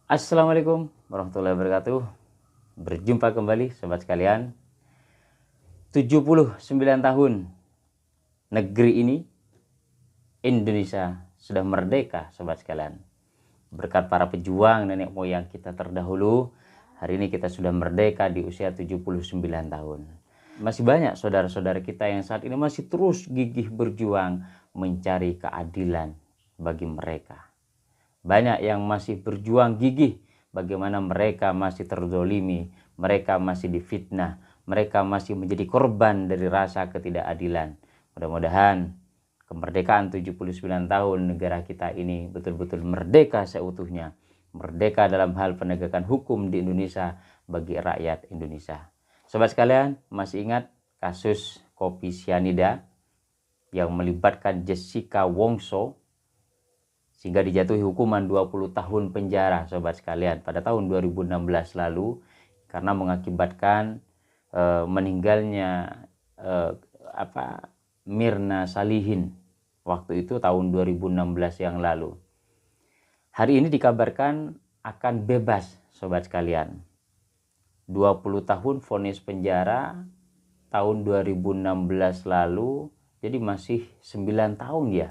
Assalamualaikum warahmatullahi wabarakatuh. Berjumpa kembali sobat sekalian. 79 tahun negeri ini, Indonesia, sudah merdeka sobat sekalian. Berkat para pejuang nenek moyang kita terdahulu, hari ini kita sudah merdeka di usia 79 tahun. Masih banyak saudara-saudara kita yang saat ini masih terus gigih berjuang mencari keadilan bagi mereka. Banyak yang masih berjuang gigih bagaimana mereka masih terzolimi, mereka masih difitnah, mereka masih menjadi korban dari rasa ketidakadilan. Mudah-mudahan kemerdekaan 79 tahun negara kita ini betul-betul merdeka seutuhnya. Merdeka dalam hal penegakan hukum di Indonesia bagi rakyat Indonesia. Sobat sekalian, masih ingat kasus kopi sianida yang melibatkan Jessica Wongso sehingga dijatuhi hukuman 20 tahun penjara sobat sekalian pada tahun 2016 lalu karena mengakibatkan meninggalnya Mirna Salihin waktu itu tahun 2016 yang lalu. Hari ini dikabarkan akan bebas sobat sekalian. 20 tahun vonis penjara tahun 2016 lalu, jadi masih 9 tahun ya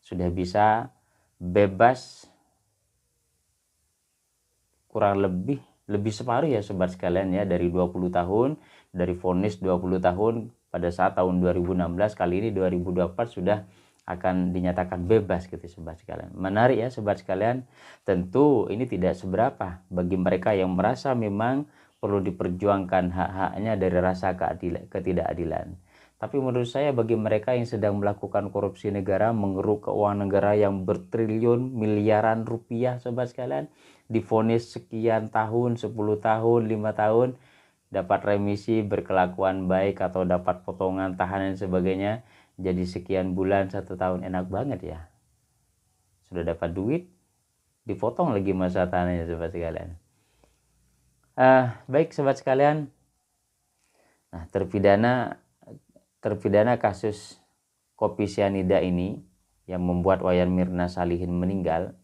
sudah bisa bebas, kurang lebih separuh ya sobat sekalian ya, dari 20 tahun, dari vonis 20 tahun pada saat tahun 2016, kali ini 2024 sudah akan dinyatakan bebas gitu sobat sekalian. Menarik ya sobat sekalian. Tentu ini tidak seberapa bagi mereka yang merasa memang perlu diperjuangkan hak-haknya dari rasa ketidakadilan. Tapi menurut saya bagi mereka yang sedang melakukan korupsi negara, mengeruk keuangan negara yang bertriliun miliaran rupiah sobat sekalian, divonis sekian tahun, 10 tahun, 5 tahun, dapat remisi berkelakuan baik atau dapat potongan tahanan dan sebagainya, jadi sekian bulan 1 tahun, enak banget ya. Sudah dapat duit, dipotong lagi masa tahanannya sobat sekalian. Baik sobat sekalian, nah terpidana kasus kopi sianida ini yang membuat Wayan Mirna Salihin meninggal,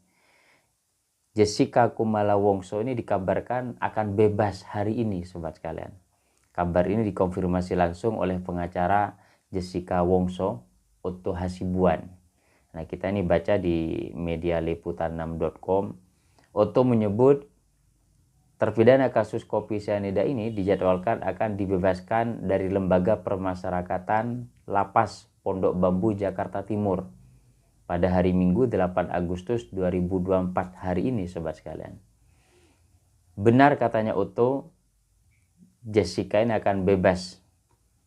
Jessica Kumala Wongso ini dikabarkan akan bebas hari ini sobat sekalian. Kabar ini dikonfirmasi langsung oleh pengacara Jessica Wongso, Otto Hasibuan. Nah, kita ini baca di media liputan6.com. Otto menyebut terpidana kasus kopi sianida ini dijadwalkan akan dibebaskan dari Lembaga Permasyarakatan Lapas Pondok Bambu Jakarta Timur pada hari Minggu 8 Agustus 2024 hari ini sobat sekalian. Benar katanya Otto, Jessica ini akan bebas.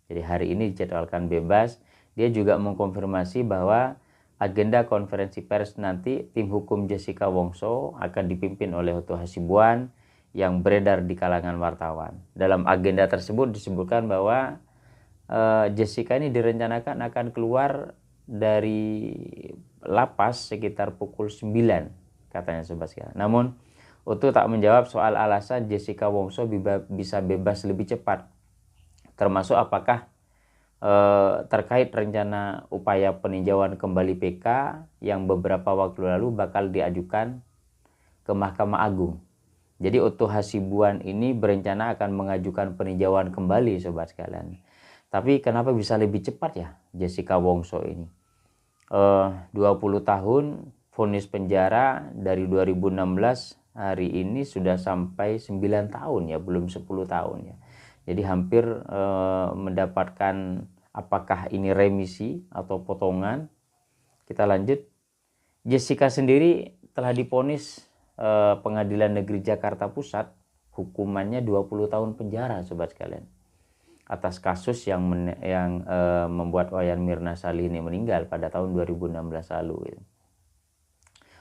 Jadi hari ini dijadwalkan bebas. Dia juga mengkonfirmasi bahwa agenda konferensi pers nanti tim hukum Jessica Wongso akan dipimpin oleh Otto Hasibuan yang beredar di kalangan wartawan. Dalam agenda tersebut disebutkan bahwa Jessica ini direncanakan akan keluar dari lapas sekitar pukul 9 katanya sobat sekalian. Namun Otto tak menjawab soal alasan Jessica Wongso bisa bebas lebih cepat, termasuk apakah terkait rencana upaya peninjauan kembali PK yang beberapa waktu lalu bakal diajukan ke Mahkamah Agung. Jadi Otto Hasibuan ini berencana akan mengajukan peninjauan kembali sobat sekalian. Tapi kenapa bisa lebih cepat ya Jessica Wongso ini? 20 tahun vonis penjara dari 2016, hari ini sudah sampai 9 tahun ya, belum 10 tahun ya. Jadi hampir mendapatkan, apakah ini remisi atau potongan? Kita lanjut. Jessica sendiri telah divonis Pengadilan Negeri Jakarta Pusat hukumannya 20 tahun penjara sobat sekalian atas kasus yang membuat Wayan Mirna Salihin meninggal pada tahun 2016 lalu.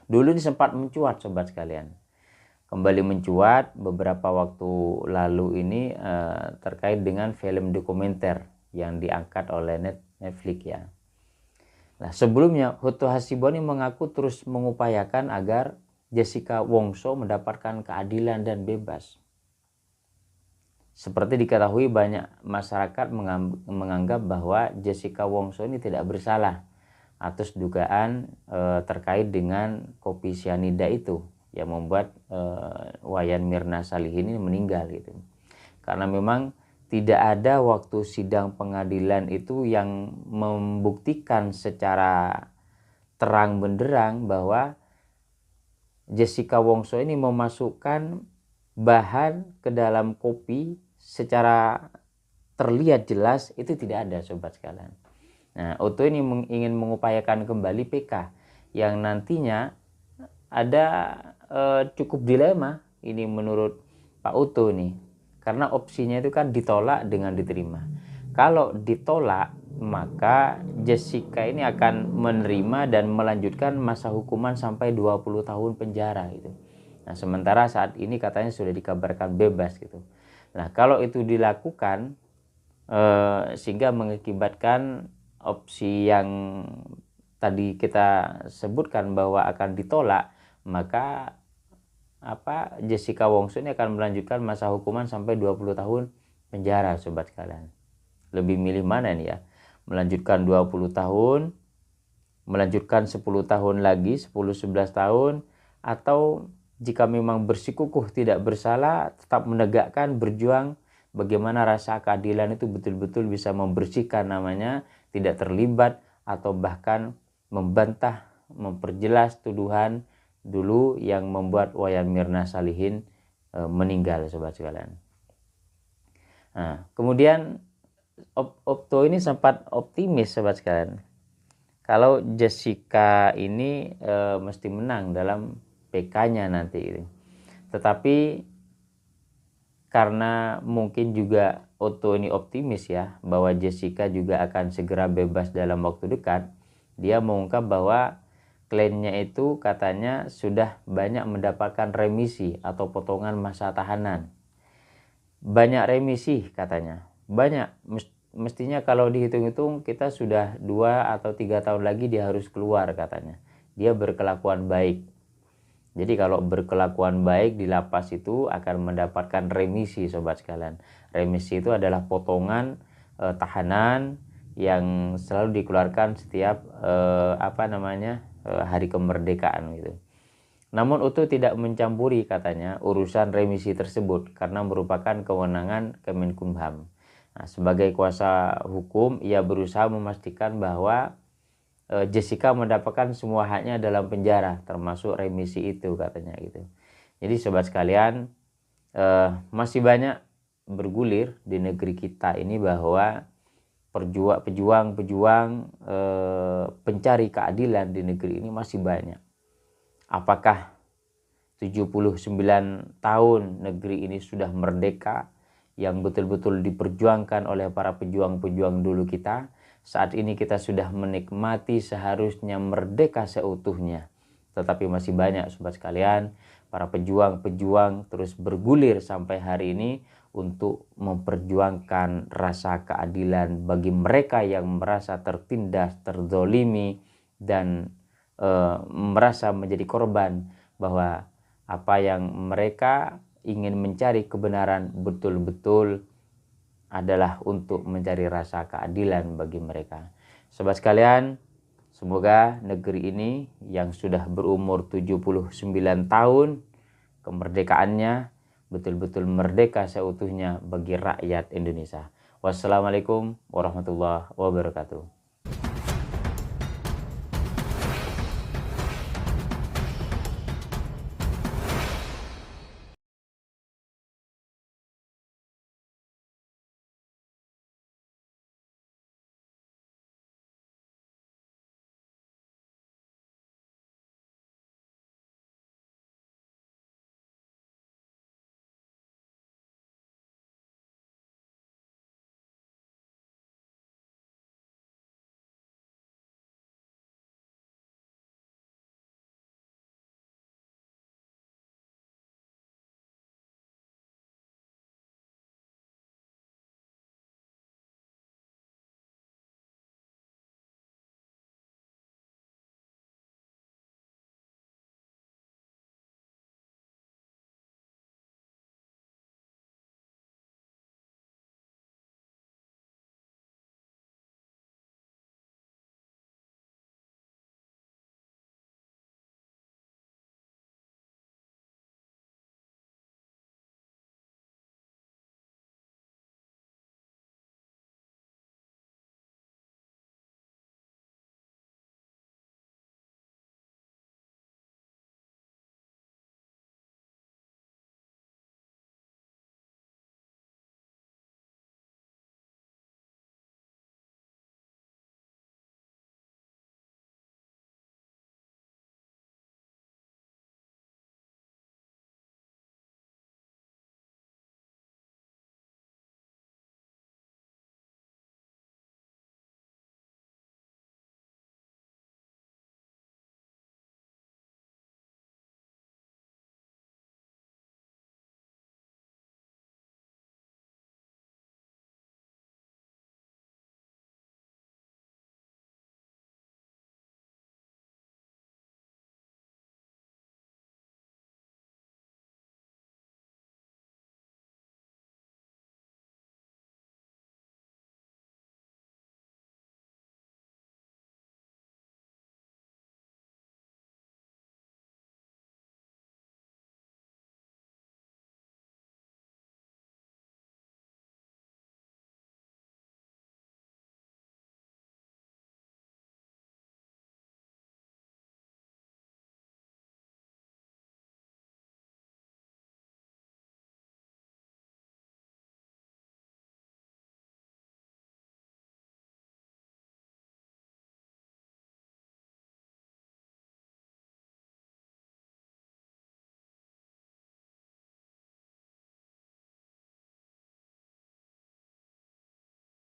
Dulu ini sempat mencuat sobat sekalian, kembali mencuat beberapa waktu lalu ini terkait dengan film dokumenter yang diangkat oleh Netflix ya. Nah, sebelumnya Otto Hasibuan mengaku terus mengupayakan agar Jessica Wongso mendapatkan keadilan dan bebas. Seperti diketahui, banyak masyarakat menganggap bahwa Jessica Wongso ini tidak bersalah atas dugaan terkait dengan kopi sianida itu yang membuat Wayan Mirna Salihin ini meninggal gitu. Karena memang tidak ada waktu sidang pengadilan itu yang membuktikan secara terang benderang bahwa Jessica Wongso ini memasukkan bahan ke dalam kopi secara terlihat jelas, itu tidak ada sobat sekalian. Nah, Otto ini ingin mengupayakan kembali PK yang nantinya ada cukup dilema ini menurut Pak Otto nih, karena opsinya itu kan ditolak dengan diterima. Kalau ditolak, maka Jessica ini akan menerima dan melanjutkan masa hukuman sampai 20 tahun penjara gitu. Nah, sementara saat ini katanya sudah dikabarkan bebas gitu. Nah, kalau itu dilakukan sehingga mengakibatkan opsi yang tadi kita sebutkan bahwa akan ditolak, maka Jessica Wongso ini akan melanjutkan masa hukuman sampai 20 tahun penjara sobat sekalian. Lebih milih mana nih ya? Melanjutkan 20 tahun, melanjutkan 10 tahun lagi, 10-11 tahun, atau jika memang bersikukuh tidak bersalah, tetap menegakkan, berjuang bagaimana rasa keadilan itu betul-betul bisa membersihkan namanya, tidak terlibat atau bahkan membantah, memperjelas tuduhan dulu yang membuat Wayan Mirna Salihin meninggal sobat sekalian. Nah, kemudian Otto ini sempat optimis sobat sekalian, kalau Jessica ini mesti menang dalam PK-nya nanti ini. Tetapi karena mungkin juga Otto ini optimis ya bahwa Jessica juga akan segera bebas dalam waktu dekat, dia mengungkap bahwa kliennya itu katanya sudah banyak mendapatkan remisi atau potongan masa tahanan. Banyak remisi katanya, banyak. Mestinya kalau dihitung-hitung kita sudah 2 atau 3 tahun lagi dia harus keluar katanya. Dia berkelakuan baik. Jadi kalau berkelakuan baik di lapas itu akan mendapatkan remisi sobat sekalian. Remisi itu adalah potongan tahanan yang selalu dikeluarkan setiap hari kemerdekaan gitu. Namun Otto tidak mencampuri katanya urusan remisi tersebut karena merupakan kewenangan Kemenkumham. Nah, sebagai kuasa hukum, ia berusaha memastikan bahwa Jessica mendapatkan semua haknya dalam penjara, termasuk remisi itu katanya gitu. Jadi sobat sekalian, masih banyak bergulir di negeri kita ini bahwa pejuang-pejuang pencari keadilan di negeri ini masih banyak. Apakah 79 tahun negeri ini sudah merdeka, yang betul-betul diperjuangkan oleh para pejuang-pejuang dulu kita? Saat ini kita sudah menikmati seharusnya merdeka seutuhnya. Tetapi masih banyak sobat sekalian, para pejuang-pejuang terus bergulir sampai hari ini untuk memperjuangkan rasa keadilan bagi mereka yang merasa tertindas, terzolimi, dan merasa menjadi korban, bahwa apa yang mereka ingin mencari kebenaran betul-betul adalah untuk mencari rasa keadilan bagi mereka. Sobat sekalian, semoga negeri ini yang sudah berumur 79 tahun kemerdekaannya betul-betul merdeka seutuhnya bagi rakyat Indonesia. Wassalamualaikum warahmatullahi wabarakatuh.